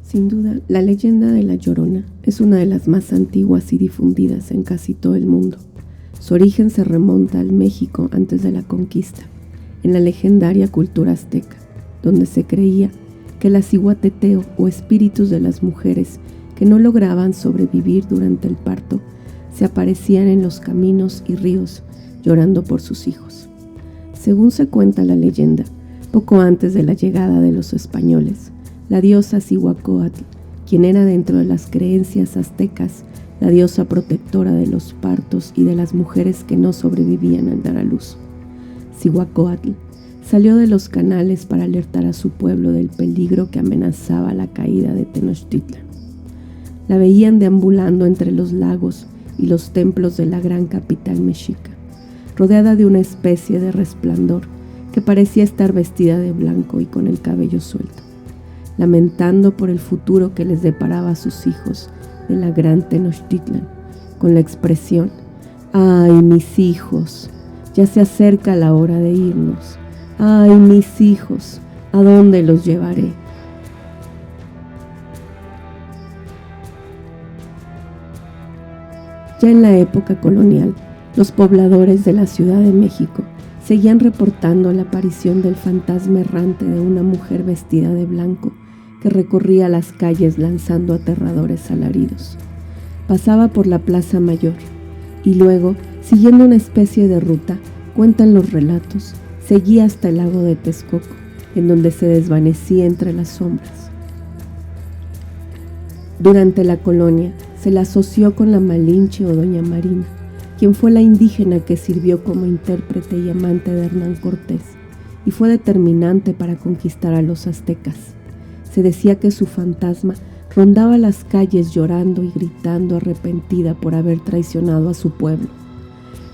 Sin duda, la leyenda de La Llorona es una de las más antiguas y difundidas en casi todo el mundo. Su origen se remonta al México antes de la conquista, en la legendaria cultura azteca, donde se creía que las ciguateteo o espíritus de las mujeres que no lograban sobrevivir durante el parto se aparecían en los caminos y ríos llorando por sus hijos. Según se cuenta la leyenda, poco antes de la llegada de los españoles, la diosa Cihuacóatl, quien era dentro de las creencias aztecas la diosa protectora de los partos y de las mujeres que no sobrevivían al dar a luz. Cihuacóatl salió de los canales para alertar a su pueblo del peligro que amenazaba la caída de Tenochtitlan. La veían deambulando entre los lagos y los templos de la gran capital mexica, rodeada de una especie de resplandor que parecía estar vestida de blanco y con el cabello suelto, lamentando por el futuro que les deparaba a sus hijos de la gran Tenochtitlan, con la expresión: ¡ay, mis hijos! Ya se acerca la hora de irnos. ¡Ay, mis hijos! ¿A dónde los llevaré? Ya en la época colonial, los pobladores de la Ciudad de México seguían reportando la aparición del fantasma errante de una mujer vestida de blanco que recorría las calles lanzando aterradores alaridos. Pasaba por la Plaza Mayor y luego, siguiendo una especie de ruta, cuentan los relatos, seguía hasta el lago de Texcoco, en donde se desvanecía entre las sombras. Durante la colonia se la asoció con la Malinche o Doña Marina, quien fue la indígena que sirvió como intérprete y amante de Hernán Cortés y fue determinante para conquistar a los aztecas. Se decía que su fantasma rondaba las calles llorando y gritando arrepentida por haber traicionado a su pueblo.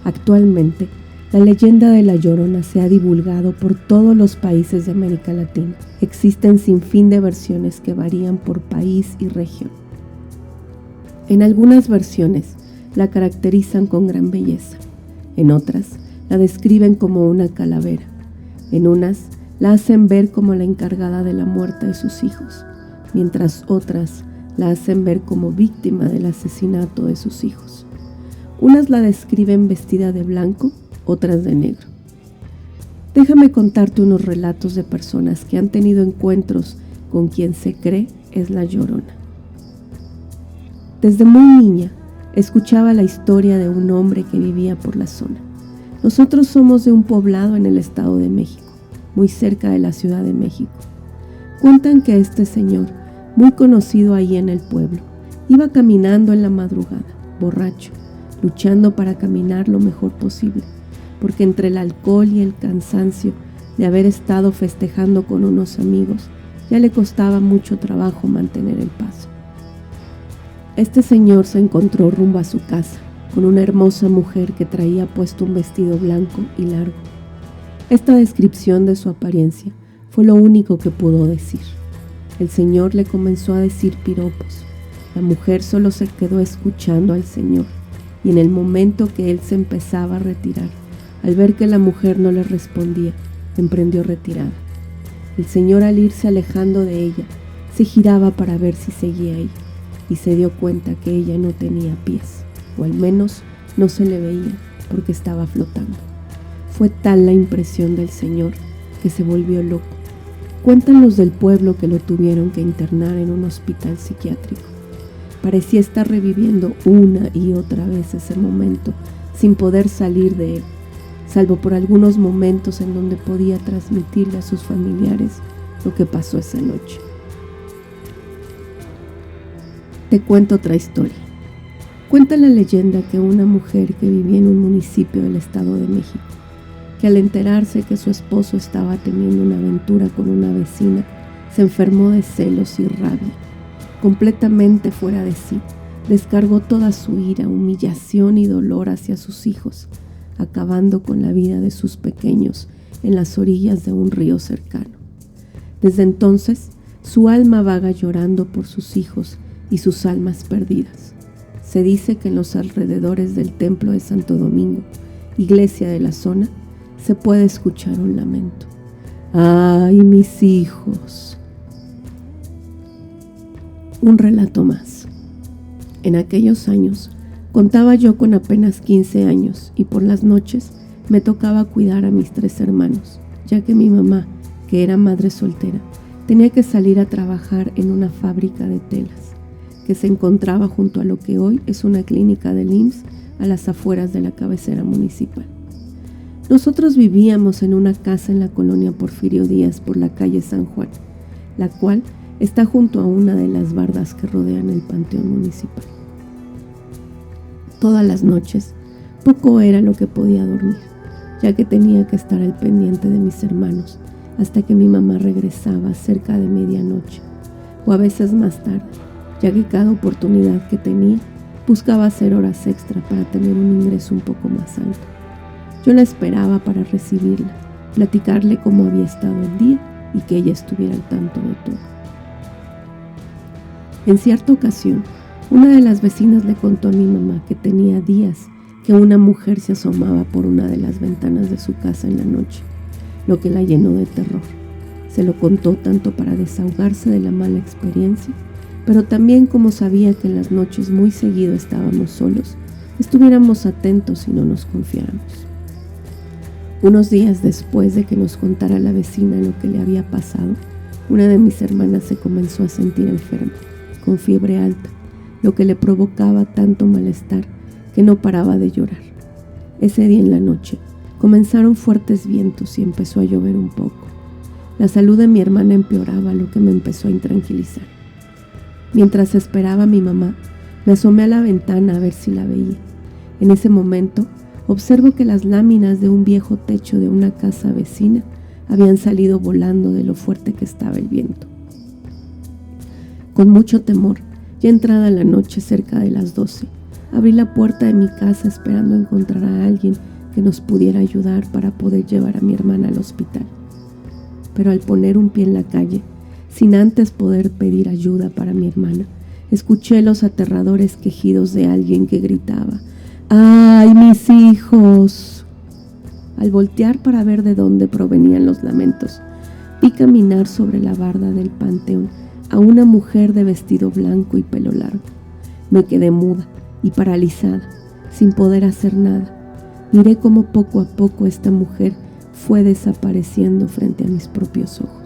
Actualmente, la leyenda de La Llorona se ha divulgado por todos los países de América Latina. Existen sin fin de versiones que varían por país y región. En algunas versiones la caracterizan con gran belleza, en otras la describen como una calavera, en unas la hacen ver como la encargada de la muerte de sus hijos, mientras otras la hacen ver como víctima del asesinato de sus hijos. Unas la describen vestida de blanco, otras de negro. Déjame contarte unos relatos de personas que han tenido encuentros con quien se cree es La Llorona. Desde muy niña escuchaba la historia de un hombre que vivía por la zona. Nosotros somos de un poblado en el Estado de México, muy cerca de la Ciudad de México. Cuentan que este señor, muy conocido ahí en el pueblo, iba caminando en la madrugada, borracho, luchando para caminar lo mejor posible, porque entre el alcohol y el cansancio de haber estado festejando con unos amigos, ya le costaba mucho trabajo mantener el paso. Este señor se encontró rumbo a su casa, con una hermosa mujer que traía puesto un vestido blanco y largo. Esta descripción de su apariencia fue lo único que pudo decir. El señor le comenzó a decir piropos. La mujer solo se quedó escuchando al señor, y en el momento que él se empezaba a retirar, al ver que la mujer no le respondía, emprendió retirada. El señor, al irse alejando de ella, se giraba para ver si seguía ahí, y se dio cuenta que ella no tenía pies, o al menos no se le veía porque estaba flotando. Fue tal la impresión del señor que se volvió loco. Cuentan los del pueblo que lo tuvieron que internar en un hospital psiquiátrico. Parecía estar reviviendo una y otra vez ese momento sin poder salir de él, salvo por algunos momentos en donde podía transmitirle a sus familiares lo que pasó esa noche. Te cuento otra historia. Cuenta la leyenda que una mujer que vivía en un municipio del Estado de México, que al enterarse que su esposo estaba teniendo una aventura con una vecina, se enfermó de celos y rabia. Completamente fuera de sí, descargó toda su ira, humillación y dolor hacia sus hijos, acabando con la vida de sus pequeños en las orillas de un río cercano. Desde entonces, su alma vaga llorando por sus hijos y sus almas perdidas. Se dice que en los alrededores del templo de Santo Domingo, iglesia de la zona, se puede escuchar un lamento. ¡Ay, mis hijos! Un relato más. En aquellos años, contaba yo con apenas 15 años y por las noches me tocaba cuidar a mis 3 hermanos, ya que mi mamá, que era madre soltera, tenía que salir a trabajar en una fábrica de telas que se encontraba junto a lo que hoy es una clínica del IMSS a las afueras de la cabecera municipal. Nosotros vivíamos en una casa en la colonia Porfirio Díaz por la calle San Juan, la cual está junto a una de las bardas que rodean el panteón municipal. Todas las noches, poco era lo que podía dormir, ya que tenía que estar al pendiente de mis hermanos hasta que mi mamá regresaba cerca de medianoche, o a veces más tarde, ya que cada oportunidad que tenía buscaba hacer horas extra para tener un ingreso un poco más alto. Yo la esperaba para recibirla, platicarle cómo había estado el día y que ella estuviera al tanto de todo. En cierta ocasión, una de las vecinas le contó a mi mamá que tenía días que una mujer se asomaba por una de las ventanas de su casa en la noche, lo que la llenó de terror. Se lo contó tanto para desahogarse de la mala experiencia, pero también como sabía que en las noches muy seguido estábamos solos, estuviéramos atentos y no nos confiáramos. Unos días después de que nos contara la vecina lo que le había pasado, una de mis hermanas se comenzó a sentir enferma, con fiebre alta, lo que le provocaba tanto malestar que no paraba de llorar. Ese día en la noche comenzaron fuertes vientos y empezó a llover un poco. La salud de mi hermana empeoraba, lo que me empezó a intranquilizar. Mientras esperaba a mi mamá, me asomé a la ventana a ver si la veía. En ese momento, observo que las láminas de un viejo techo de una casa vecina habían salido volando de lo fuerte que estaba el viento. Con mucho temor, ya entrada la noche cerca de las 12, abrí la puerta de mi casa esperando encontrar a alguien que nos pudiera ayudar para poder llevar a mi hermana al hospital. Pero al poner un pie en la calle, sin antes poder pedir ayuda para mi hermana, escuché los aterradores quejidos de alguien que gritaba: ¡ay, mis hijos! Al voltear para ver de dónde provenían los lamentos, vi caminar sobre la barda del panteón a una mujer de vestido blanco y pelo largo. Me quedé muda y paralizada, sin poder hacer nada. Miré cómo poco a poco esta mujer fue desapareciendo frente a mis propios ojos.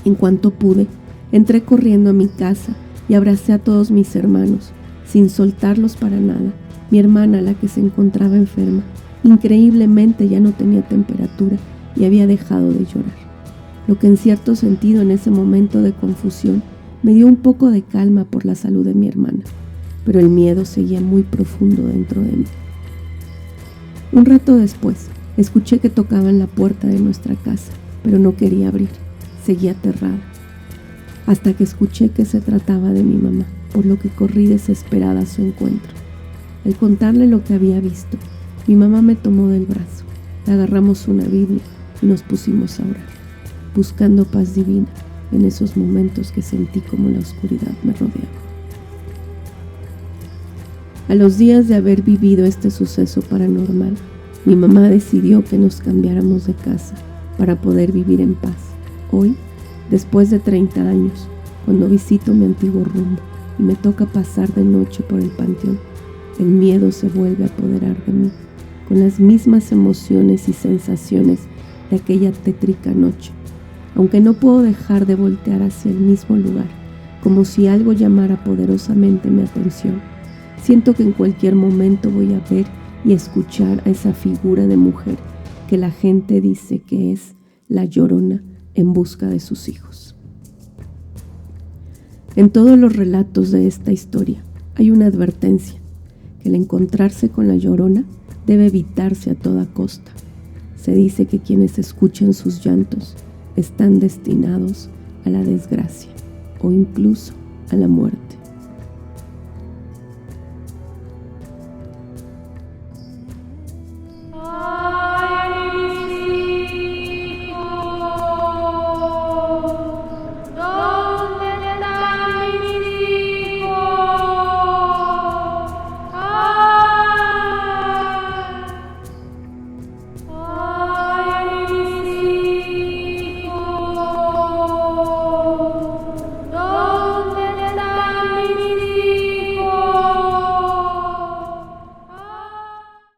En cuanto pude, entré corriendo a mi casa y abracé a todos mis hermanos, sin soltarlos para nada. Mi hermana, la que se encontraba enferma, increíblemente ya no tenía temperatura y había dejado de llorar, lo que en cierto sentido en ese momento de confusión me dio un poco de calma por la salud de mi hermana, pero el miedo seguía muy profundo dentro de mí. Un rato después, escuché que tocaban la puerta de nuestra casa, pero no quería abrir. Seguía aterrada, hasta que escuché que se trataba de mi mamá, por lo que corrí desesperada a su encuentro. Al contarle lo que había visto, mi mamá me tomó del brazo, le agarramos una Biblia y nos pusimos a orar, buscando paz divina en esos momentos que sentí como la oscuridad me rodeaba. A los días de haber vivido este suceso paranormal, mi mamá decidió que nos cambiáramos de casa para poder vivir en paz. Hoy, después de 30 años, cuando visito mi antiguo rumbo y me toca pasar de noche por el panteón, el miedo se vuelve a apoderar de mí, con las mismas emociones y sensaciones de aquella tétrica noche, aunque no puedo dejar de voltear hacia el mismo lugar, como si algo llamara poderosamente mi atención. Siento que en cualquier momento voy a ver y escuchar a esa figura de mujer que la gente dice que es la Llorona en busca de sus hijos. En todos los relatos de esta historia hay una advertencia, que el encontrarse con la Llorona debe evitarse a toda costa. Se dice que quienes escuchen sus llantos están destinados a la desgracia o incluso a la muerte.